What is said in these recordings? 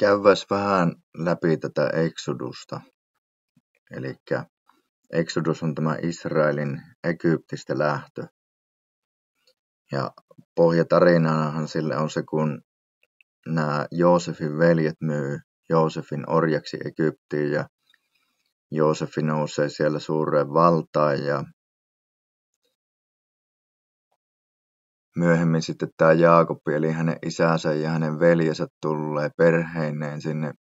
Käyväs vähän läpi tätä Exodusta. Elikkä Exodus on tämä Israelin Egyptistä lähtö. Ja pohjatarinanahan sille on se, kun nämä Joosefin veljet myy Joosefin orjaksi Egyptiin ja Joosefi nousee siellä suureen valtaan ja myöhemmin sitten tämä Jaakobi eli hänen isänsä ja hänen veljensä tulee perheineen sinne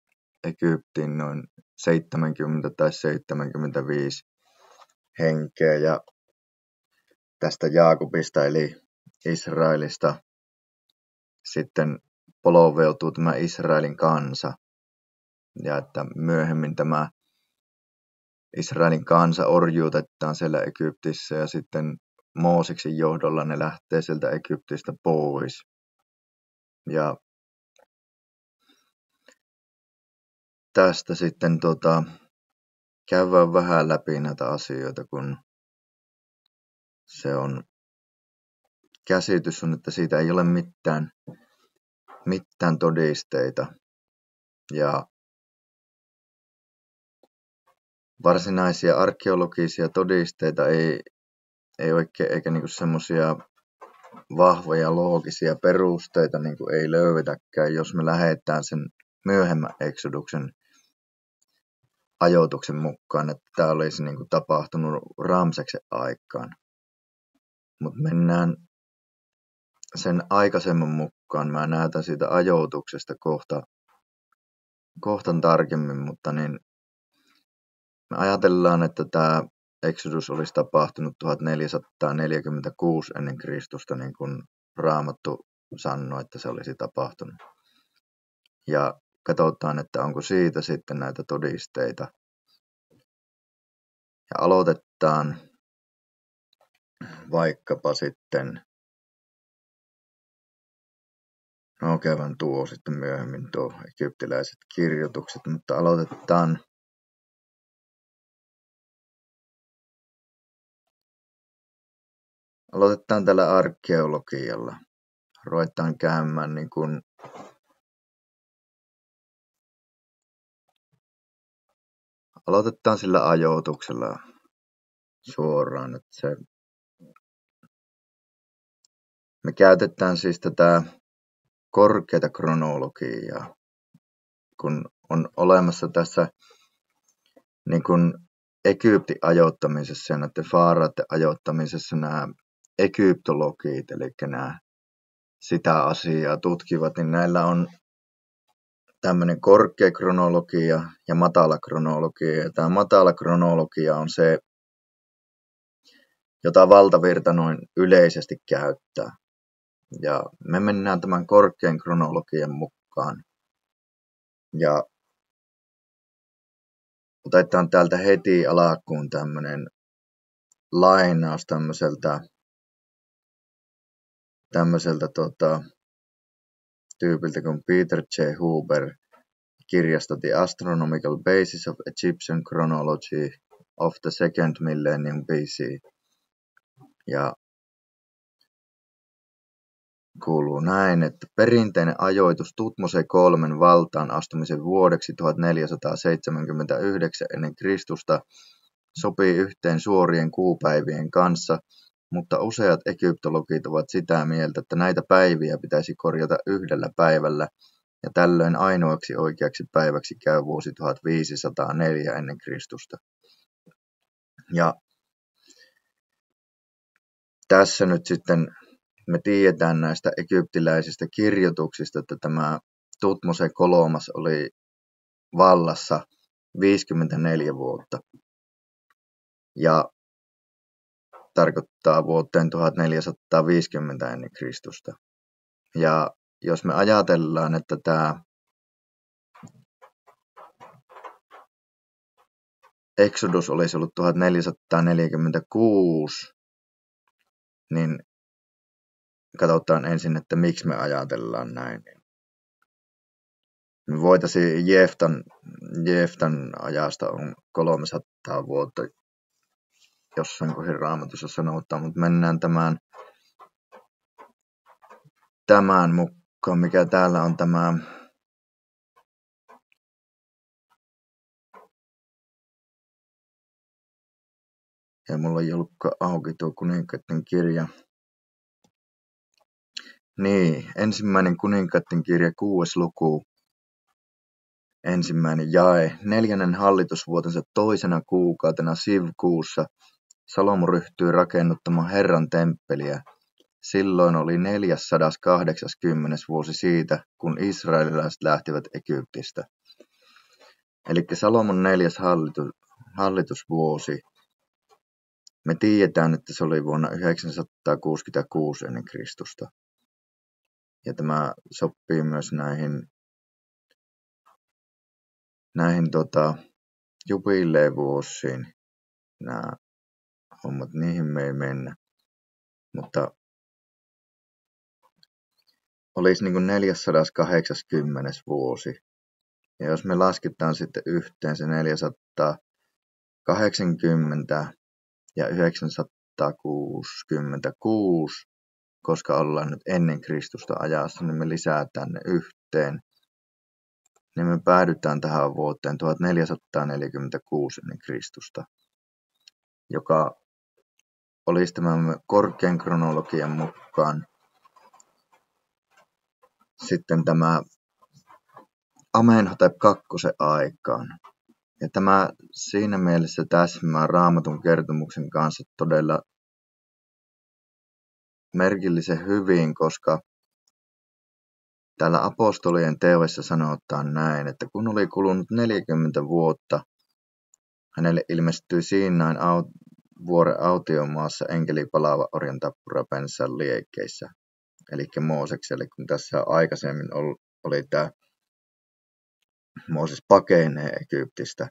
Egyptiin noin 70 tai 75 henkeä ja tästä Jaakobista eli Israelista sitten poloveutuu tämä Israelin kansa ja että myöhemmin tämä Israelin kansa orjuutetaan siellä Egyptissä ja sitten Mooseksen johdolla ne lähtee sieltä Egyptistä pois. Ja tästä sitten käydään vähän läpi näitä asioita, kun se on käsitys on, että siitä ei ole mitään todisteita ja varsinaisia arkeologisia todisteita ei oikein eikä niinku semmoisia vahvoja loogisia perusteita niinku ei löydetäkään, jos me lähdetään sen myöhemmän Exoduksen ajoituksen mukaan, että tämä olisi niinku tapahtunut Ramseksen aikaan. Mutta mennään sen aikaisemman mukaan. Mä näytän siitä ajoituksesta kohtan tarkemmin, mutta niin me ajatellaan, että tämä Exodus olisi tapahtunut 1446 ennen Kristusta, niin kuin Raamattu sanoi, että se olisi tapahtunut. Ja katsotaan, että onko siitä sitten näitä todisteita. Ja aloitetaan vaikkapa sitten, no käydään tuo sitten myöhemmin tuo egyptiläiset kirjoitukset, mutta aloitetaan tällä arkeologialla. Ruvetaan käymään niin kuin aloitetaan sillä ajoituksella suoraan, että me käytetään siis tätä korkeata kronologiaa, kun on olemassa tässä niin kuin Egyptin ajoittamisessa ja näiden faaraiden ajoittamisessa nämä egyptologit, eli nämä sitä asiaa tutkivat, niin näillä on tämmöinen korkea kronologia ja matala kronologia. Ja tämä matala kronologia on se, jota valtavirta noin yleisesti käyttää. Ja me mennään tämän korkean kronologian mukaan. Ja otetaan täältä heti alkuun tämmöinen lainaus tämmöiseltä tyypiltä kuin Peter J. Huber kirjasta The Astronomical Basis of Egyptian Chronology of the Second Millennium BC. Ja kuuluu näin, että perinteinen ajoitus Tutmosen kolmen valtaan astumisen vuodeksi 1479 ennen Kristusta sopii yhteen suorien kuupäivien kanssa, mutta useat egyptologit ovat sitä mieltä, että näitä päiviä pitäisi korjata yhdellä päivällä, ja tällöin ainoaksi oikeaksi päiväksi käy vuosi 1504 ennen Kristusta. Ja tässä nyt sitten me tiedetään näistä egyptiläisistä kirjoituksista, että tämä Tutmosen kolmas oli vallassa 54 vuotta. Ja tarkoittaa vuoteen 1450 ennen Kristusta. Ja jos me ajatellaan, että tämä Exodus olisi ollut 1446, niin katsotaan ensin, että miksi me ajatellaan näin. Me voitaisiin Jeftan ajasta on 300 vuotta jossain kohdin Raamatussa sanotaan, mutta mennään tämän mukaan, mikä täällä on tämä Ja mulla ei ollutkaan auki tuo kuninkaiden kirja. Niin, ensimmäinen kuninkaiden kirja, 6. luku, ensimmäinen jae. 4. hallitusvuotensa 2. kuukautena Siv-kuussa Salomo ryhtyi rakennuttamaan Herran temppeliä. Silloin oli 480. vuosi siitä, kun israelilaiset lähtivät Egyptistä. Eli Salomon 4. hallitusvuosi. Me tiedetään, että se oli vuonna 966 ennen Kristusta. Ja tämä sopii myös näihin jubileevuosiin. Nämä hommat, niihin me ei mennä. Mutta olisi niin kuin 480. vuosi. Ja jos me lasketaan sitten yhteen se 480 ja 966, koska ollaan nyt ennen Kristusta ajassa, niin me lisätään ne yhteen. Niin me päädytään tähän vuoteen 1446 ennen Kristusta, joka olisi tämän korkean kronologian mukaan sitten tämä Amenhotep II aikaan. Ja tämä siinä mielessä täsmää Raamatun kertomuksen kanssa todella merkillisen hyvin, koska täällä apostolien teoissa sanotaan näin, että kun oli kulunut 40 vuotta, hänelle ilmestyi Siinain vuoren autiomaassa enkeli palaava orjan tappurapensan liekkeissä, eli Moosekselle, kun tässä aikaisemmin oli tämä Mooses pakenee Egyptistä.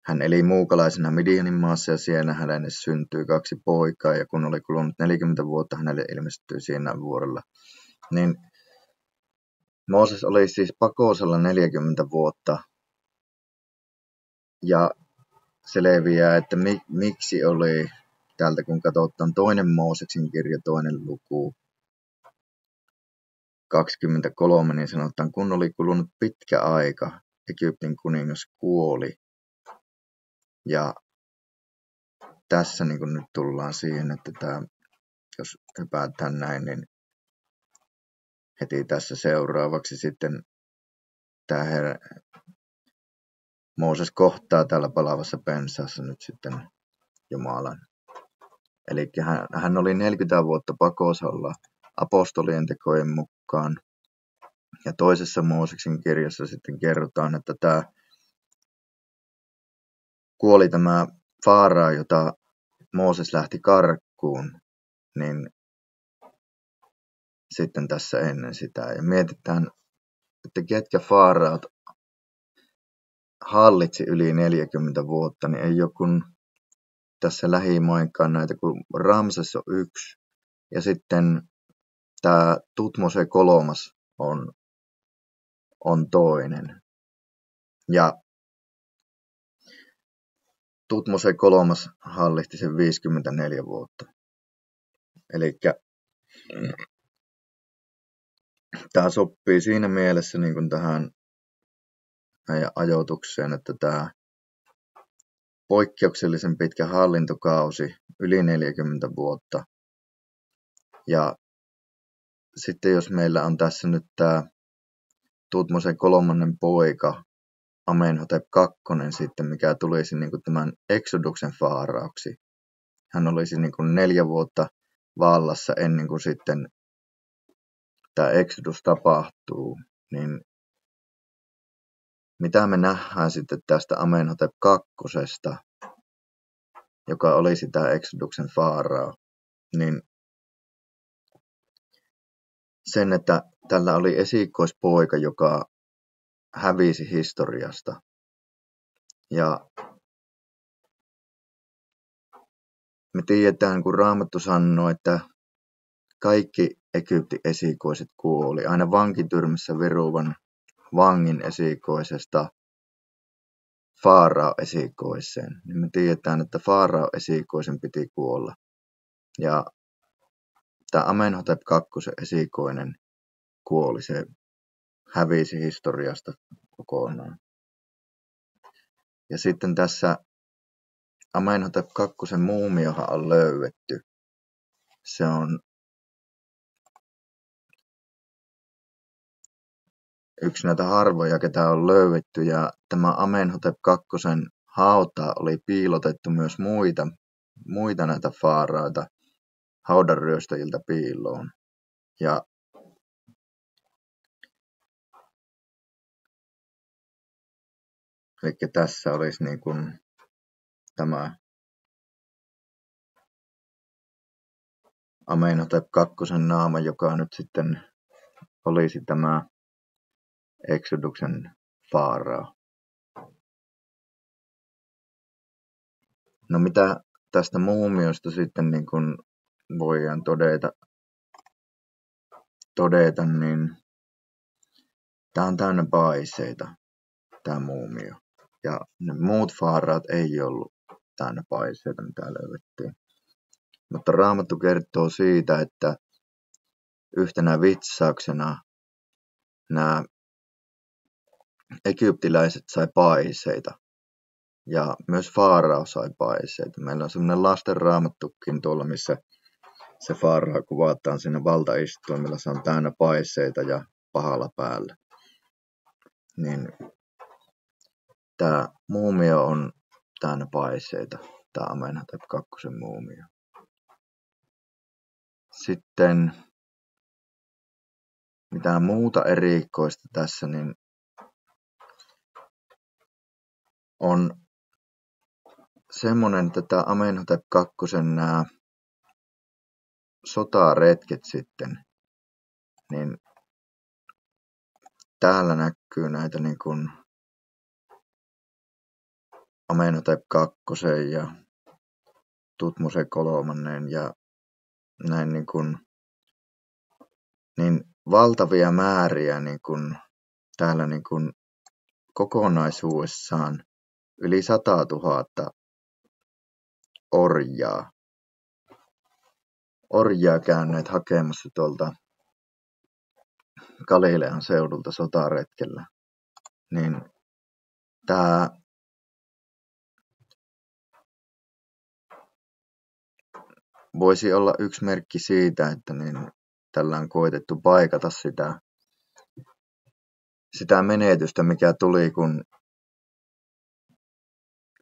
Hän eli muukalaisena Midianin maassa ja siellä hänelle syntyi 2 poikaa, ja kun oli kulunut 40 vuotta, hänelle ilmestyi Siinain vuorella. Niin Mooses oli siis pakosella 40 vuotta, ja se leviää, että miksi oli täältä, kun katsotaan 2. Mooseksen kirja, 2. luku, 23, niin sanotaan, kun oli kulunut pitkä aika, Egyptin kuningas kuoli. Ja tässä niin kun nyt tullaan siihen, että jos hypätään näin, niin heti tässä seuraavaksi sitten tämä Mooses kohtaa täällä palavassa pensaassa nyt sitten Jumalan. Eli hän oli 40 vuotta pakosalla apostolien tekojen mukaan. Ja toisessa Mooseksen kirjassa sitten kerrotaan, että tämä kuoli tämä Faaraa, jota Mooses lähti karkuun, niin sitten tässä ennen sitä. Ja mietitään, että ketkä Faaraat hallitsi yli 40 vuotta, niin ei ole kun tässä lähimainkaan näitä, kun Ramses on 1, ja sitten tämä Tutmose 3 on toinen. Ja Tutmose 3 hallitsi sen 54 vuotta. Eli tämä sopii siinä mielessä niin kuin tähän meidän ajoitukseen, että tämä poikkeuksellisen pitkä hallintokausi, yli 40 vuotta. Ja sitten jos meillä on tässä nyt tämä Tutmosen 3. poika, Amenhotep II sitten, mikä tulisi niin kuin tämän Exoduksen faaraaksi. Hän olisi niin kuin 4 vuotta vallassa ennen kuin sitten tämä Exodus tapahtuu. Niin mitä me nähdään sitten tästä Amenhotep II, joka olisi tämä Exoduksen faaraa, niin sen, että tällä oli esikoispoika, joka hävisi historiasta. Ja me tiedetään, kun Raamattu sanoo, että kaikki Egyptin esikoiset kuoli, aina vankityrmissä viruvan vangin esikoisesta Faarao esikoiseen. Niin me tiedetään, että Faarao esikoisen piti kuolla. Ja tämä Amenhotep II esikoinen kuoli, se hävisi historiasta kokonaan. Ja sitten tässä Amenhotep II muumiohan on löydetty. Se on yksi näitä harvoja, ketä on löydetty, ja tämä Amenhotep II hauta oli piilotettu myös muita näitä faaraita haudanryöstäjiltä piiloon. Ja eli tässä olisi niin kuin tämä Amenhotep II naama, joka nyt sitten olisi tämä Exoduksen faaraa. No mitä tästä muumiosta sitten niin kuin voidaan todeta, niin tämä on täynnä paiseita, tämä muumio. Ja ne muut faaraat ei ollut täynnä paiseita, mitä löydettiin. Mutta Raamattu kertoo siitä, että yhtenä vitsauksena nämä egyptiläiset sai paiseita. Ja myös faarao sai paiseita. Meillä on semmoinen lasten raamattukin tuolla, missä se faarao kuvataan siinä valtaistuimella. Se on täynnä paiseita ja pahalla päällä. Niin tämä muumio on täynnä paiseita. Tämä Amenhotep II muumio. Sitten mitään muuta erikoista tässä, niin on semmoinen, että tämä Amenhotep II nämä sotaretket sitten, niin täällä näkyy näitä niin kuin Amenhotep II ja Tutmosen III ja näin niin valtavia määriä niin kuin täällä niin kuin kokonaisuudessaan yli 100 000 orjaa käyneet hakemassa tuolta Galilean seudulta sotaretkellä. Niin tämä voisi olla yksi merkki siitä, että niin tällä on koetettu paikata sitä menetystä, mikä tuli,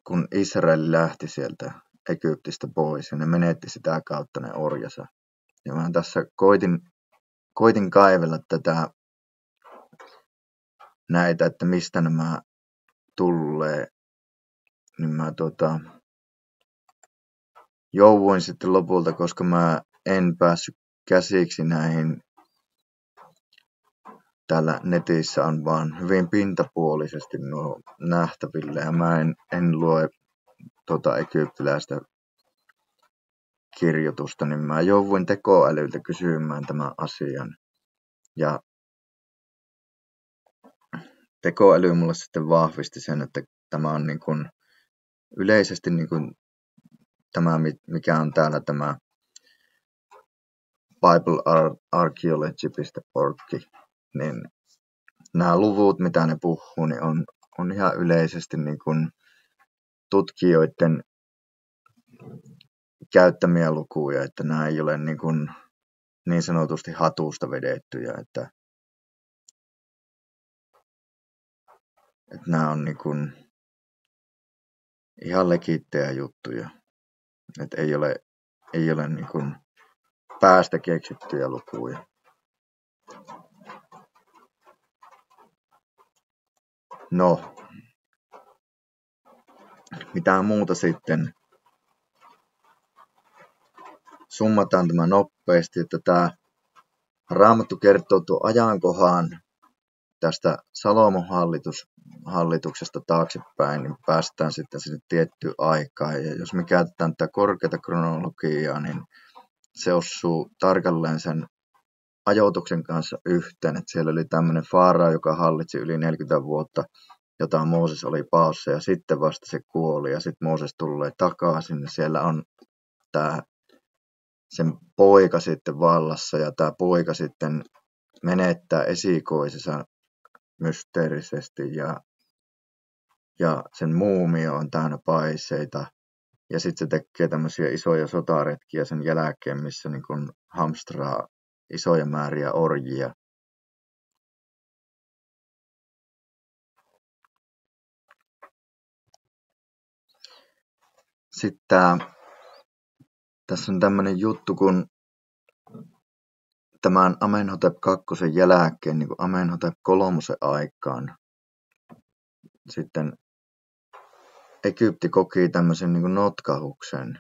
kun Israel lähti sieltä Egyptistä pois ja ne menetti sitä kautta ne orjansa. Ja mä tässä koitin kaivella näitä, että mistä nämä tulee, niin mä jouduin sitten lopulta, koska mä en päässyt käsiksi näihin. Täällä netissä on vaan hyvin pintapuolisesti nuo nähtäville ja mä en lue egyptiläistä kirjoitusta, niin mä jouduin tekoälyltä kysymään tämän asian. Ja tekoäly mulle sitten vahvisti sen, että tämä on niin kuin yleisesti niin kuin tämä, mikä on täällä tämä biblearchaeology.org, niin nämä luvut, mitä ne puhuu, niin on ihan yleisesti niin kuin tutkijoiden käyttämiä lukuja, että nämä ei ole niin sanotusti hatusta vedettyjä, että nämä on niin kuin ihan legittejä juttuja, että ei ole niin kuin päästä keksittyjä lukuja. No, mitä muuta sitten? Summataan tämä nopeasti, että tämä Raamattu kertoo tuon ajankohan tästä Salomon hallituksesta taaksepäin, niin päästään sitten sinne tiettyyn aikaan. Ja jos me käytetään tätä korkeata kronologiaa, niin se osuu tarkalleen sen ajoituksen kanssa yhteen. Että siellä oli tämmöinen faara, joka hallitsi yli 40 vuotta, jota Mooses oli paossa, ja sitten vasta se kuoli, ja sitten Mooses tulee takaisin. Siellä on tämä sen poika sitten vallassa, ja tämä poika sitten menettää esikoisensa mysteerisesti, ja sen muumio on täynnä paiseita, Ja sitten se tekee tämmöisiä isoja sotaretkiä sen jälkeen, missä niin kun hamstraa isoja määriä orjia. Sitten tässä on tämmöinen juttu, kun tämän Amenhotep II jälkeen, niin kuin Amenhotep III aikaan, sitten Egypti koki tämmöisen niin kuin notkahuksen,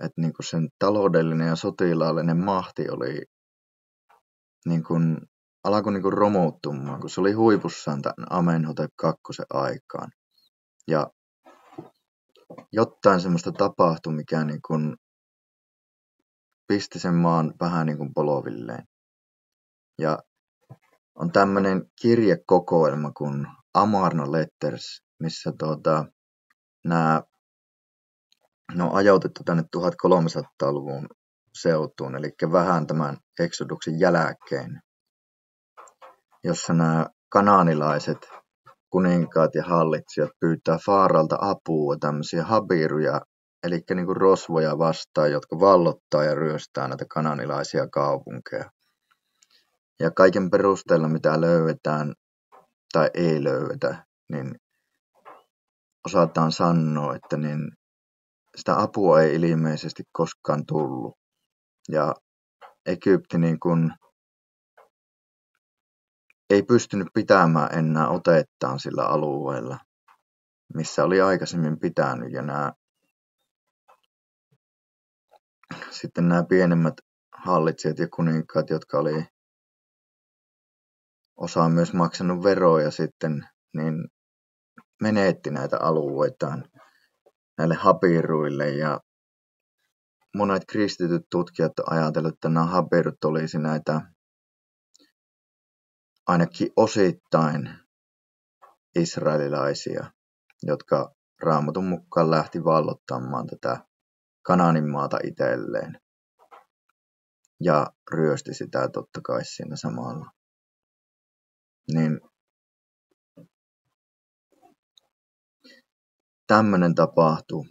että niin kuin sen taloudellinen ja sotilaallinen mahti oli niin kuin, alkoi niin kuin romuttumaan, kun se oli huipussaan tämän Amenhotep II aikaan. Ja jotain semmoista tapahtui, mikä niin kuin pisti sen maan vähän niin kuin polvilleen. Ja on tämmöinen kirjekokoelma kuin Amarna Letters, missä nämä on ajoitettu tänne 1300-luvun seutuun, eli vähän tämän Exoduksen jälkeen, jossa nämä kanaanilaiset kuninkaat ja hallitsijat pyytää Faaralta apua tämmöisiä habiruja, eli niin kuin rosvoja vastaan, jotka vallottaa ja ryöstää näitä kanaanilaisia kaupunkeja. Ja kaiken perusteella, mitä löydetään tai ei löydetä, niin osataan sanoa, että niin sitä apua ei ilmeisesti koskaan tullut. Ja Egypti niin kuin ei pystynyt pitämään enää otettaan sillä alueella, missä oli aikaisemmin pitänyt. Ja sitten nämä pienemmät hallitsijat ja kuninkaat, jotka oli osa myös maksanut veroja sitten, niin menetti näitä alueitaan näille habiruille. Ja monet kristityt tutkijat on ajatellut, että nämä habirut olisi näitä ainakin osittain israelilaisia, jotka Raamatun mukaan lähti vallottamaan tätä Kanaanin maata itselleen. Ja ryösti sitä totta kai siinä samalla. Niin tämmöinen tapahtui.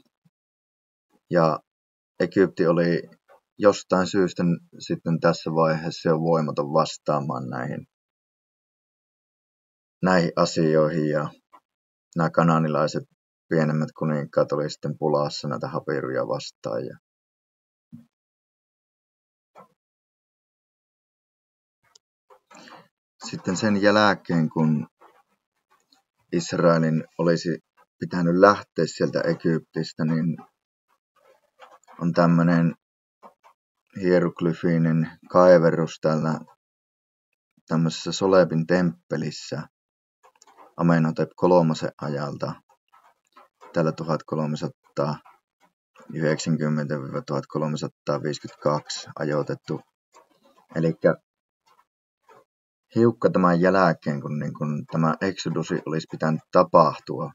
Ja Egypti oli jostain syystä sitten tässä vaiheessa jo voimaton vastaamaan näihin asioihin. Ja nämä kanaanilaiset pienemmät kuninkaat oli sitten pulassa näitä habiruja vastaan. Ja sitten sen jälkeen, kun Israelin olisi pitänyt lähteä sieltä Egyptistä, niin on tämmöinen hieroglyfinen kaiverus täällä tämmöisessä Solebin temppelissä Amenhotep III ajalta täällä 1390–1352 ajoitettu. Eli hiukka tämän jälkeen, kun tämä Exodusi olisi pitänyt tapahtua,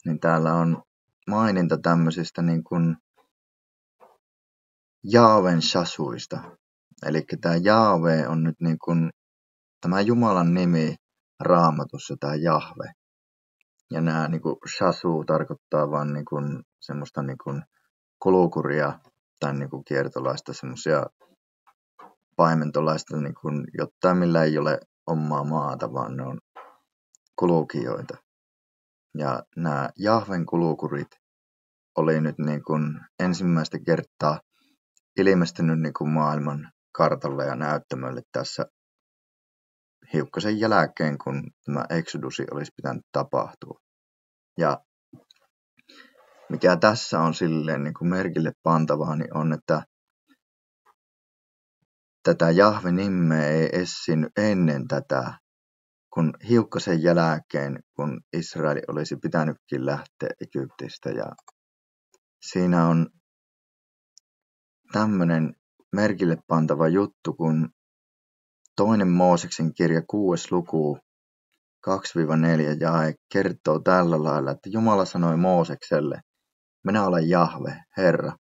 niin täällä on maininta tämmöisistä niin kuin Jaaven shasuista. Eli tämä Jaave on nyt niin kuin tämä Jumalan nimi Raamatussa, tämä Jahve. Ja nämä niin kuin shasu tarkoittaa vaan niin kuin semmoista niin kuin kulukuria tai niin kuin kiertolaista, semmoisia paimentolaista, niin kuin jotain millä ei ole omaa maata, vaan ne on kulukijoita. Ja nämä Jahven kulukurit oli nyt niin kuin ensimmäistä kertaa ilmestynyt niin kuin maailman kartalle ja näyttämölle tässä hiukkasen jälkeen, kun tämä Exodusi olisi pitänyt tapahtua. Ja mikä tässä on silleen niin kuin merkille pantavaa, niin on, että tätä Jahve-nimeä ei esiinny ennen tätä, kun hiukkasen jälkeen, kun Israel olisi pitänytkin lähteä Egyptistä. Ja siinä on tämmöinen merkille pantava juttu, kun 2. Mooseksen kirja 6. luku 2-4 jae kertoo tällä lailla, että Jumala sanoi Moosekselle, minä olen Jahve, Herra.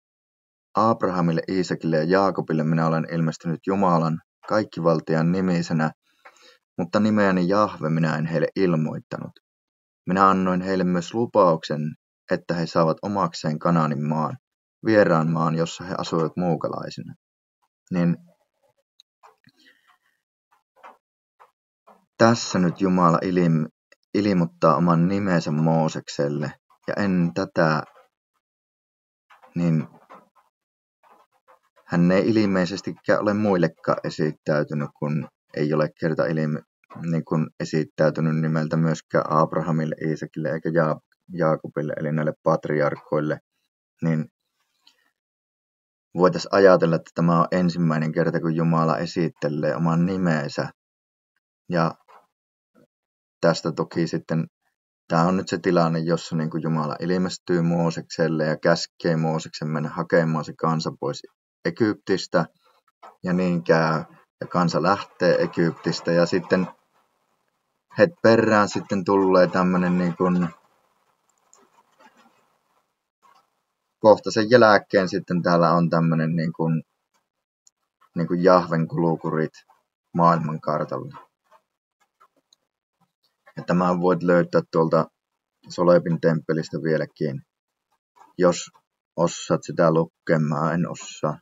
Abrahamille, Iisakille ja Jaakobille minä olen ilmestynyt Jumalan, kaikkivaltiaan nimisenä, mutta nimeäni Jahve minä en heille ilmoittanut. Minä annoin heille myös lupauksen, että he saavat omakseen Kanaanin maan, vieraan maan, jossa he asuivat muukalaisina. Niin tässä nyt Jumala ilmoittaa oman nimensä Moosekselle, ja ennen tätä niin hän ei ilmeisestikään ole muillekaan esittäytynyt, kun ei ole kerta niin kuin esittäytynyt nimeltä myöskään Abrahamille, Iisakille eikä Jaakobille, eli näille patriarkoille, niin voitaisiin ajatella, että tämä on ensimmäinen kerta, kun Jumala esittelee oman nimensä. Ja tästä toki sitten, tämä on nyt se tilanne, jossa niin kuin Jumala ilmestyy Moosekselle ja käskee Mooseksen mennä hakemaan se kansa pois Egyptistä. Ja niin käy, ja kansa lähtee Egyptistä, ja sitten perään sitten tulee tämmöinen niin kuin, kohta sen jälkeen sitten täällä on tämmöinen niin kuin Jahven kulukurit maailmankartalla. Ja tämän voit löytää tuolta Solepin temppelistä vieläkin, jos osaat sitä lukemaan. En osaa,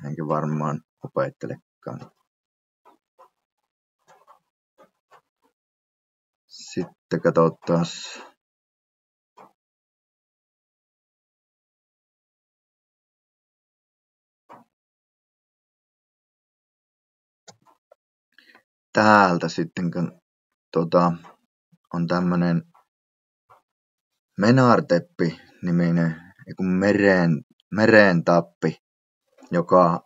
enkä varmaan opettelekaan. Sitten katsotaan. Täältä sitten, kun on tämmönen Menarteppi-niminen meren tappi, joka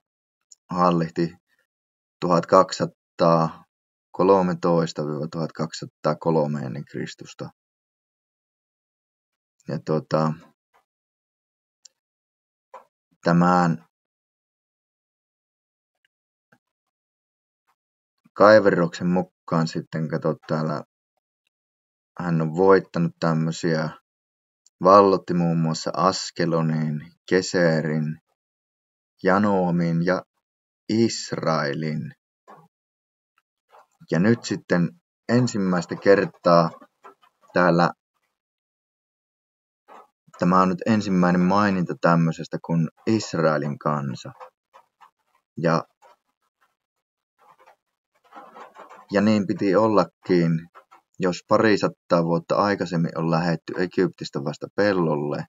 hallitsi 1213–1203 ennen Kristusta. Ja tämän kaiverroksen mukaan sitten täällä hän on voittanut tämmöisiä, vallotti muun muassa Askelonin, Keserin, Janoomin ja Israelin. Ja nyt sitten ensimmäistä kertaa täällä, tämä on nyt ensimmäinen maininta tämmöisestä kuin Israelin kansa. Ja niin piti ollakin, jos 200 vuotta aikaisemmin on lähdetty Egyptistä vasta pellolle,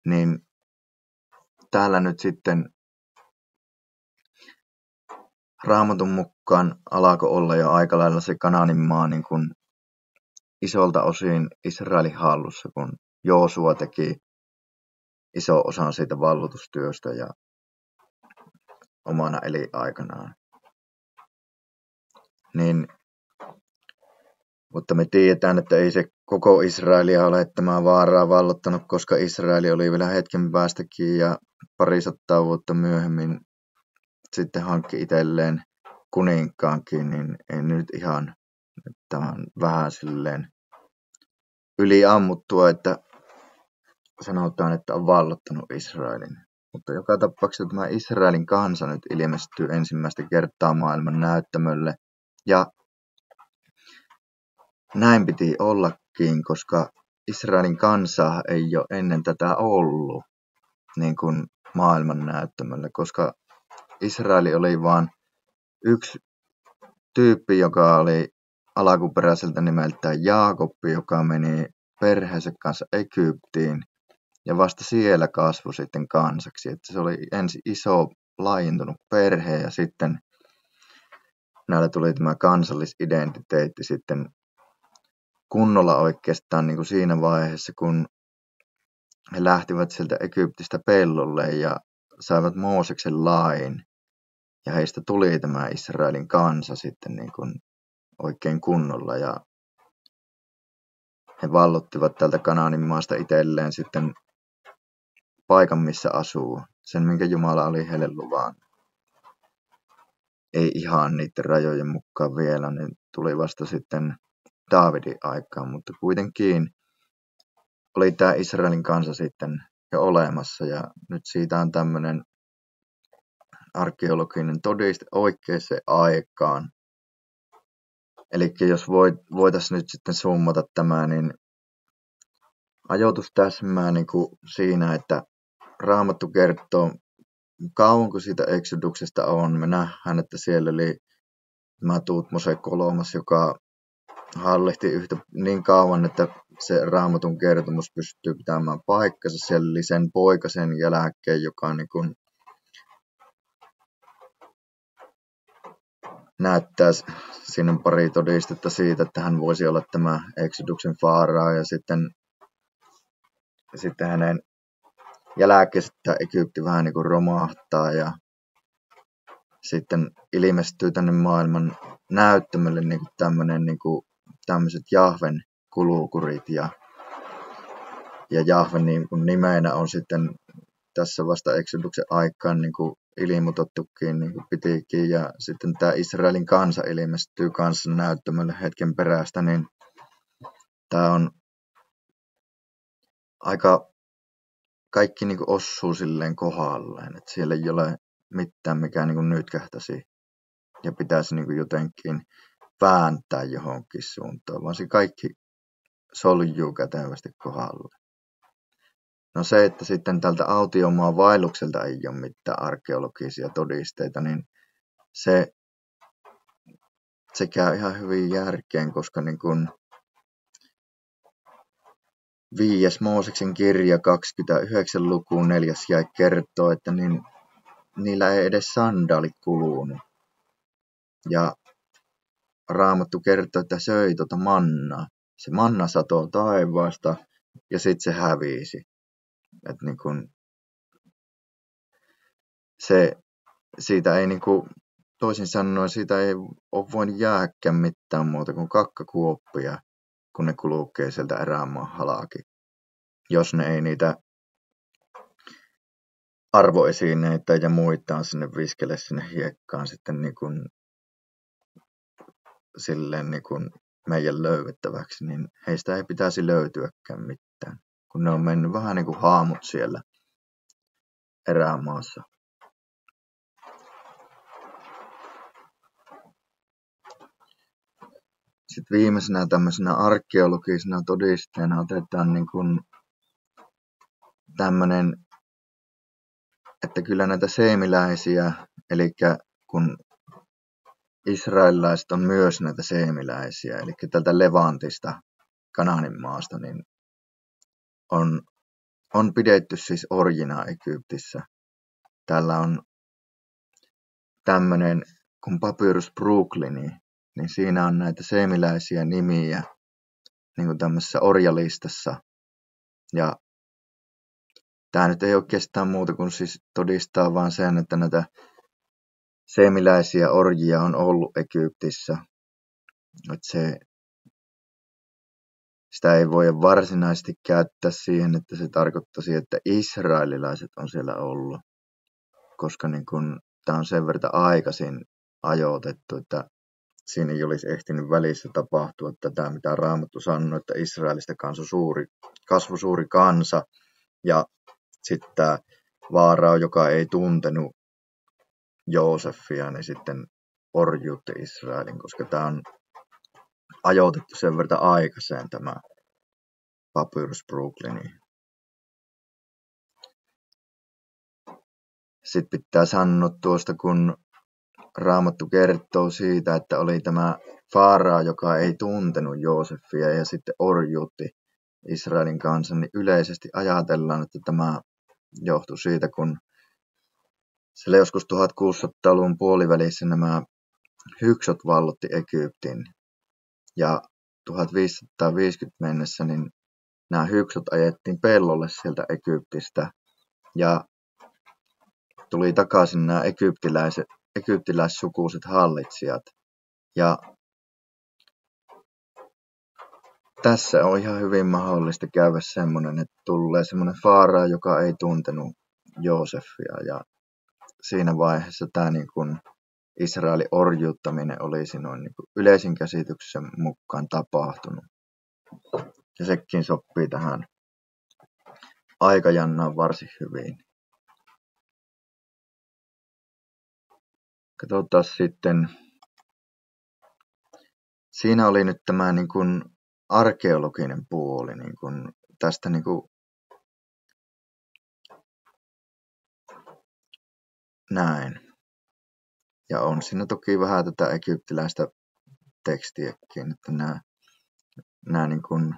niin täällä nyt sitten Raamatun mukaan alkoi olla jo aika lailla se Kanaanin maa niin kuin isolta osin Israelin hallussa, kun Joosua teki iso osan siitä valloitustyöstä ja omana elinaikanaan. Niin, mutta me tiedetään, että ei se koko Israelia ole tämä vaaraa vallottanut, koska Israeli oli vielä hetken päästäkin ja 200 vuotta myöhemmin sitten hankki itselleen kuninkaankin, niin ei nyt ihan, tämä on vähän silleen yliammuttua, että sanotaan, että on vallottanut Israelin. Mutta joka tapauksessa tämä Israelin kansa nyt ilmestyy ensimmäistä kertaa maailman näyttämölle. Ja näin piti ollakin, koska Israelin kansa ei ole ennen tätä ollut niin kuin maailman näyttämöllä, koska Israeli oli vain yksi tyyppi, joka oli alkuperäiseltä nimeltään Jaakobi, joka meni perheensä kanssa Egyptiin ja vasta siellä kasvoi sitten kansaksi. Että se oli ensin iso laajentunut perhe ja sitten näillä tuli tämä kansallisidentiteetti sitten kunnolla oikeastaan niin kuin siinä vaiheessa, kun he lähtivät sieltä Egyptistä pellolle ja saivat Mooseksen lain. Ja heistä tuli tämä Israelin kansa sitten niin kuin oikein kunnolla. Ja he vallottivat tältä Kanaanin maasta itselleen sitten paikan, missä asuu. Sen, minkä Jumala oli heille luvannut. Ei ihan niiden rajojen mukaan vielä, niin tuli vasta sitten Daavidin aikaan, mutta kuitenkin oli tämä Israelin kansa sitten jo olemassa ja nyt siitä on tämmöinen arkeologinen todiste oikeaan aikaan. Eli jos voitaisiin nyt sitten summata tämä, niin ajoitus täsmää niin kuin siinä, että Raamattu kertoo, kauan kun siitä Exoduksesta on, me nähdään, että siellä oli tämä Tutmose kolmas, joka hallitsi niin kauan, että se Raamatun kertomus pystyy pitämään paikkansa. Siellä oli sen poika sen jälkeen, joka niin kuin näyttää, siinä on pari todistetta siitä, että hän voisi olla tämä Exoduksen faaraa, ja sitten hänen jälkeensä Egypti vähän niin kuin romahtaa ja sitten ilmestyy tänne maailman näyttämölle niin kuin tämmöiset Jahven kulukurit ja Jahve niin kuin nimenä on sitten tässä vasta Exoduksen aikaan niin kuin ilmoitettukin niin kuin pitikin, ja sitten tämä Israelin kansa ilmestyy kanssa näyttämölle hetken perästä, niin tämä on aika kaikki niin kuin osuu silleen kohdalleen, että siellä ei ole mitään mikä niin kuin nytkähtäisi ja pitäisi niin kuin jotenkin vääntää johonkin suuntaan, vaan se kaikki soljuu kätevästi kohdalle. No se, että sitten tältä autiomaan vaellukselta ei ole mitään arkeologisia todisteita, niin se käy ihan hyvin järkeen, koska niin kuin 5. Mooseksen kirja 29 lukuun 4. jae kertoo, että niillä ei edes sandaalit kulunut. Ja Raamattu kertoo, että söi mannaa. Se manna satoo taivaasta ja sitten se hävisi. Et niin kun siitä ei niin kun, toisin sanoen siitä ei ole voinut jääkään mitään muuta kuin kakkakuoppia, kun ne kulkee sieltä erämaan halki. Jos ne ei niitä arvoesineitä ja muitaan sinne viskele sinne hiekkaan sitten niin kun, silleen niin kun meidän löydettäväksi, niin heistä ei pitäisi löytyäkään mitään, kun ne on mennyt vähän niin kuin haamut siellä erämaassa. Sitten viimeisenä tämmöisenä arkeologisena todisteena otetaan niin kuin tämmöinen, että kyllä näitä seemiläisiä, eli kun israelilaiset on myös näitä seemiläisiä, eli tältä Levantista, Kanaanin maasta, niin on pidetty siis orjina Egyptissä. Täällä on tämmöinen kuin Papyrus Brooklyni, niin siinä on näitä seemiläisiä nimiä niin kuin tämmöisessä orjalistassa. Ja tämä nyt ei oikeastaan muuta kuin siis todistaa vaan sen, että näitä seemiläisiä orjia on ollut Egyptissä. Että sitä ei voi varsinaisesti käyttää siihen, että se tarkoittaisi, että israelilaiset on siellä ollut. Koska niin kun, tämä on sen verran aikaisin ajoitettu, että siinä ei olisi ehtinyt välissä tapahtua tätä, mitä Raamattu sanoi, että Israelista kasvoi suuri kansa, ja sitten tämä Vaarao, joka ei tuntenut Joosefia, niin sitten orjuutti Israelin, koska tämä on ajoitettu sen verran aikaiseen tämä Papyrus Brooklyni. Sitten pitää sanoa tuosta, kun Raamattu kertoo siitä, että oli tämä Faaraa, joka ei tuntenut Joosefia ja sitten orjuutti Israelin kansan, niin yleisesti ajatellaan, että tämä johtui siitä, kun sillä joskus 1600-luvun puolivälissä nämä hyksot vallotti Egyptin. Ja 1550 mennessä niin nämä hyksot ajettiin pellolle sieltä Egyptistä. Ja tuli takaisin nämä egyptiläissukuiset hallitsijat. Ja tässä on ihan hyvin mahdollista käydä semmoinen, että tulee semmoinen Faaraa, joka ei tuntenut Joosefia. Ja siinä vaiheessa tämä niin kuin Israelin orjuuttaminen olisi noin niin kuin yleisin käsityksen mukaan tapahtunut. Ja sekin sopii tähän aikajannaan varsin hyvin. Katsotaan sitten. Siinä oli nyt tämä niin kuin arkeologinen puoli, niin kuin tästä niinku näin. Ja on siinä toki vähän tätä egyptiläistä tekstiäkin, että nämä niin kuin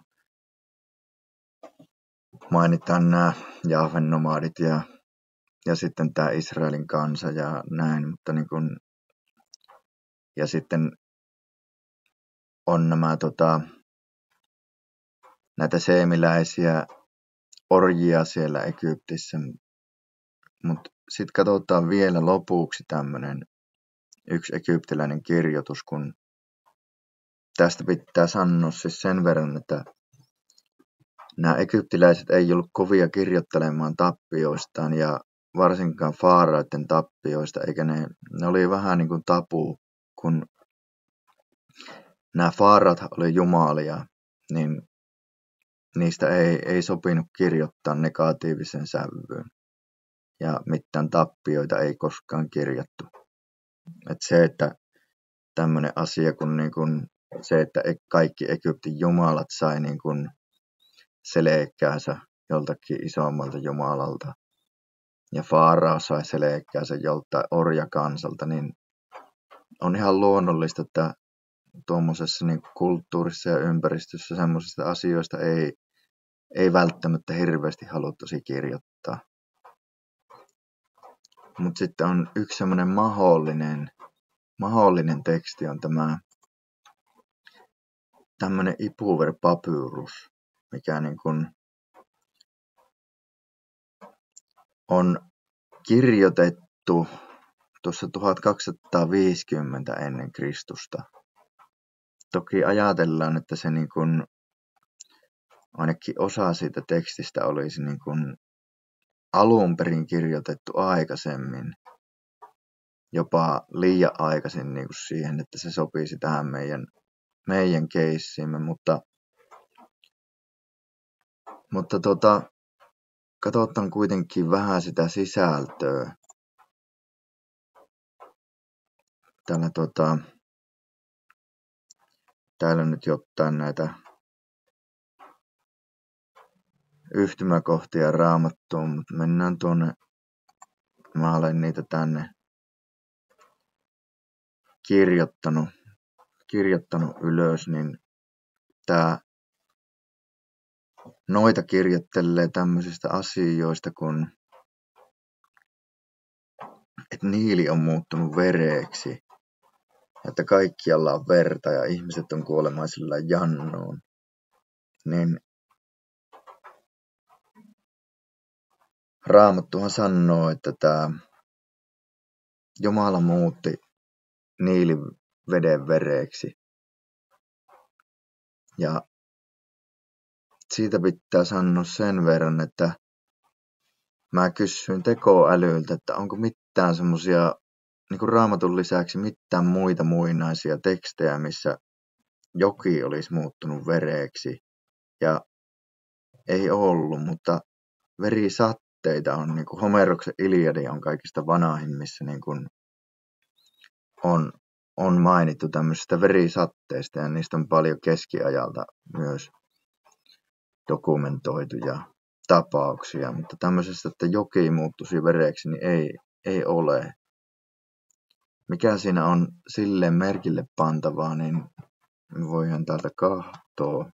mainitaan nämä Jahven nomadit ja sitten tämä Israelin kansa ja näin, mutta niin kuin, ja sitten on nämä näitä seemiläisiä orjia siellä Egyptissä, mutta sitten katsotaan vielä lopuksi tämmöinen yksi egyptiläinen kirjoitus, kun tästä pitää sanoa siis sen verran, että nämä egyptiläiset ei ollut kovia kirjoittelemaan tappioistaan ja varsinkaan faaraiden tappioista, eikä ne oli vähän niin kuin tabu, kun nämä faarat oli jumalia, niin niistä ei sopinut kirjoittaa negatiivisen sävyyn ja mitään tappioita ei koskaan kirjattu. Että se, että tämmöinen asia kuin niin kuin se, että kaikki Egyptin jumalat sai niin kuin selkäänsä joltakin isommalta jumalalta ja Faarao sai selkäänsä joltain orjakansalta, niin on ihan luonnollista, että tuommoisessa niin kulttuurissa ja ympäristössä semmoisista asioista ei välttämättä hirveästi haluttaisi kirjoittaa. Mutta sitten on yksi semmoinen mahdollinen teksti on tämmöinen Ipuver Papyrus, mikä niin kuin on kirjoitettu tuossa 1250 ennen Kristusta. Toki ajatellaan, että se niin kuin, ainakin osa siitä tekstistä olisi niin kuin alun perin kirjoitettu aikaisemmin, jopa liian aikaisin niin kuin siihen, että se sopisi tähän meidän keissiimme, mutta katsotaan kuitenkin vähän sitä sisältöä. Täällä nyt jotain näitä yhtymäkohtia Raamattuun, mutta mennään tuonne. Mä olen niitä tänne kirjoittanut ylös, niin noita kirjoittelee tämmöisistä asioista, kun että Niili on muuttunut vereeksi, että kaikkialla on verta ja ihmiset on kuolemaisilla jannoon, niin Raamattuhan sanoo, että tämä Jumala muutti Niilin veden vereeksi. Ja siitä pitää sanoa sen verran, että mä kysyin tekoälyltä, että onko mitään semmoisia niin kuin Raamatun lisäksi mitään muita muinaisia tekstejä, missä joki olisi muuttunut vereeksi. Ja ei ollut, mutta verisatteita on, niin kuin Homeroksen Iliadi on kaikista vanhin, missä niin kuin on mainittu tämmöisistä verisatteista ja niistä on paljon keskiajalta myös dokumentoituja tapauksia, mutta tämmöisestä, että joki muuttuisi vereksi, niin ei ole. Mikä siinä on silleen merkille pantavaa, niin voidaan täältä katsoa.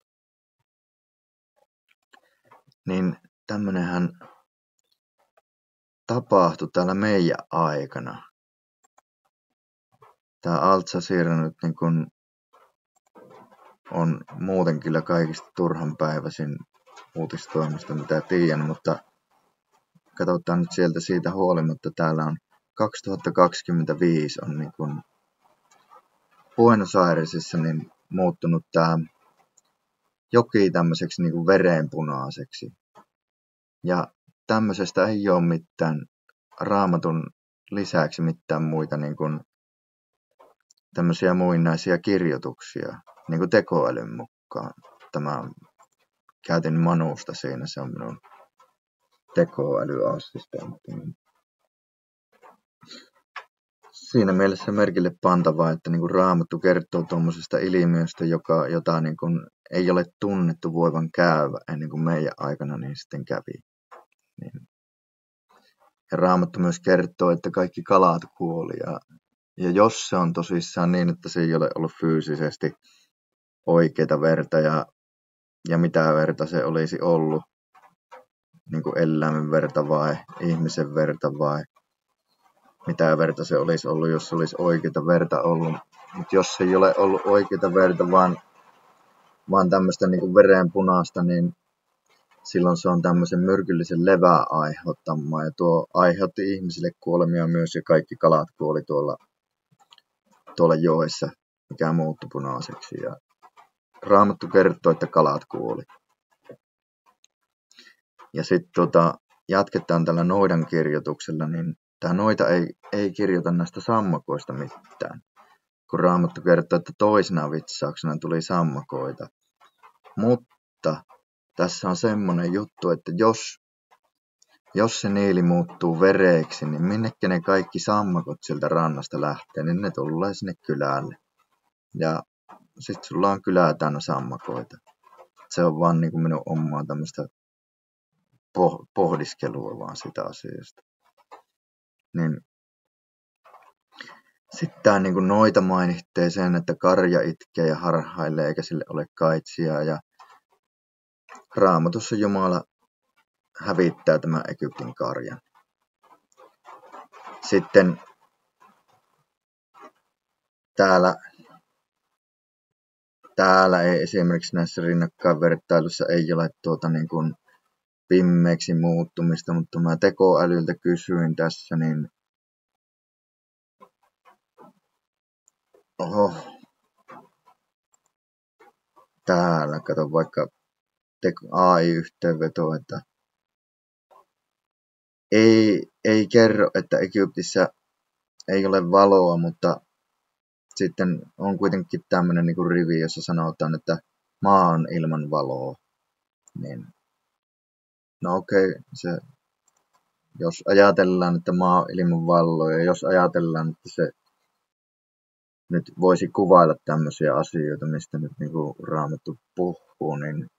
Niin tämmönenhän tapahtui täällä meidän aikana. Tää Al Jazeera nyt niin kun on muuten kyllä kaikista turhanpäiväisin uutistoimista, mitä tiedän, mutta katsotaan nyt sieltä siitä huolimatta. Täällä on 2025 on niin kun Buenos Airesissa niin muuttunut tää joki tämmöiseksi niin kuin verenpunaiseksi. Ja tämmöisestä ei ole mitään Raamatun lisäksi mitään muita niin kuin tämmöisiä muinaisia kirjoituksia, niin kuin tekoälyn mukaan. Tämä käytin Manusta siinä, se on minun tekoälyassistentti. Siinä mielessä merkille pantavaa, että niin kuin Raamattu kertoo tuommoisesta ilmiöstä, jota niin kuin ei ole tunnettu voivan käydä ennen kuin meidän aikana niin sitten kävi. Niin. Ja Raamattu myös kertoo, että kaikki kalat kuoli. Ja jos se on tosissaan niin, että se ei ole ollut fyysisesti oikeita verta ja mitä verta se olisi ollut, niin kuin eläimen verta vai ihmisen verta vai mitä verta se olisi ollut, jos se olisi oikeita verta ollut. Mutta jos se ei ole ollut oikeita verta, vaan tämmöistä niin kuin verenpunaista, niin silloin se on tämmöisen myrkyllisen levää aiheuttamaa. Ja tuo aiheutti ihmisille kuolemia myös ja kaikki kalat kuoli tuolla joessa, mikä muuttui punaiseksi. Ja Raamattu kertoo, että kalat kuoli. Ja sitten jatketaan tällä noidan kirjoituksella, niin tämä noita ei kirjoita näistä sammakoista mitään. Kun Raamattu kertoo, että toisena vitsauksena tuli sammakoita. Mutta tässä on semmoinen juttu, että jos se niili muuttuu vereeksi, niin minnekä ne kaikki sammakot sieltä rannasta lähtee, niin ne tulee sinne kylälle. Ja sitten sulla on kylää täynnä sammakoita. Se on vaan niin kuin minun omaa tämmöistä pohdiskelua vaan sitä asiasta. Niin. Sitten tämä niin noita mainitsee sen, että karja itkee ja harhailee eikä sille ole kaitsia. Ja Raamatussa Jumala hävittää tämän Egyptin karjan. Sitten täällä ei esimerkiksi näissä rinnakkainvertailuissa ei ole niin kuin pimmeäksi muuttumista, mutta mä tekoälyltä kysyin tässä, niin täällä kato vaikka AI-yhteenveto, että ei kerro, että Egyptissä ei ole valoa, mutta sitten on kuitenkin tämmöinen niin kuin rivi, jossa sanotaan, että maa on ilman valoa. Niin, no okei, jos ajatellaan, että maa on ilman valoa ja jos ajatellaan, että se nyt voisi kuvailla tämmöisiä asioita, mistä nyt niin kuin Raamattu puhuu, niin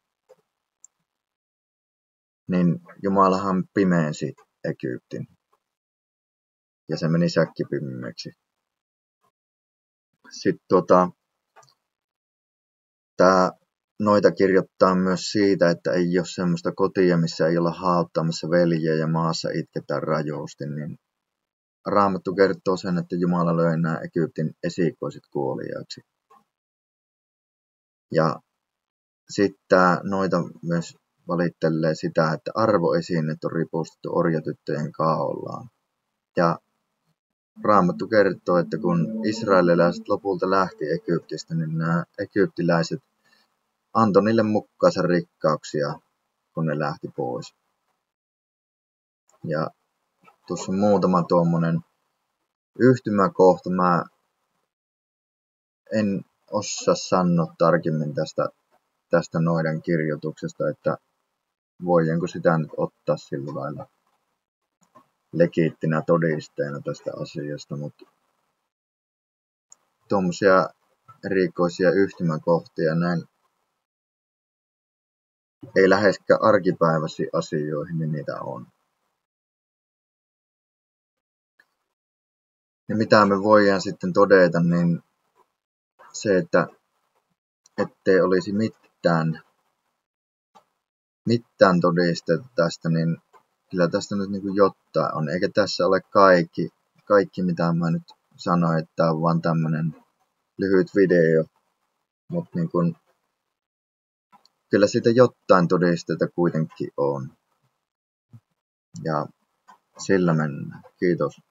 Jumalahan pimensi Egyptin ja se meni säkkipimmeeksi. Sitten tämä noita kirjoittaa myös siitä, että ei ole semmoista kotia, missä ei olla hauttaamassa veljeä ja maassa itketään rajuusti, niin Raamattu kertoo sen, että Jumala löi nämä Egyptin esikoiset kuoliaaksi. Ja sitten tämä noita myös valittelee sitä, että arvoesineet on ripustettu orjatyttöjen kaollaan. Ja Raamattu kertoo, että kun israelilaiset lopulta lähti Egyptistä, niin nämä egyptiläiset antoi niille mukaansa rikkauksia, kun ne lähti pois. Ja tuossa on muutama tuommoinen yhtymäkohta. Mä en osaa sanoa tarkemmin tästä noidan kirjoituksesta, että voidaanko sitä nyt ottaa sillä lailla legiittinä todisteena tästä asiasta, mutta tuommoisia erikoisia yhtymäkohtia näin ei läheskään arkipäiväisiin asioihin, niin niitä on. Ja mitä me voidaan sitten todeta, niin se, että ettei olisi mitään todisteita tästä, niin kyllä tästä nyt niin kuin jotain on. Eikä tässä ole kaikki mitä mä nyt sanoin, että tämä on vaan tämmöinen lyhyt video. Mutta niin kuin, kyllä siitä jotain todisteita kuitenkin on. Ja sillä mennään. Kiitos.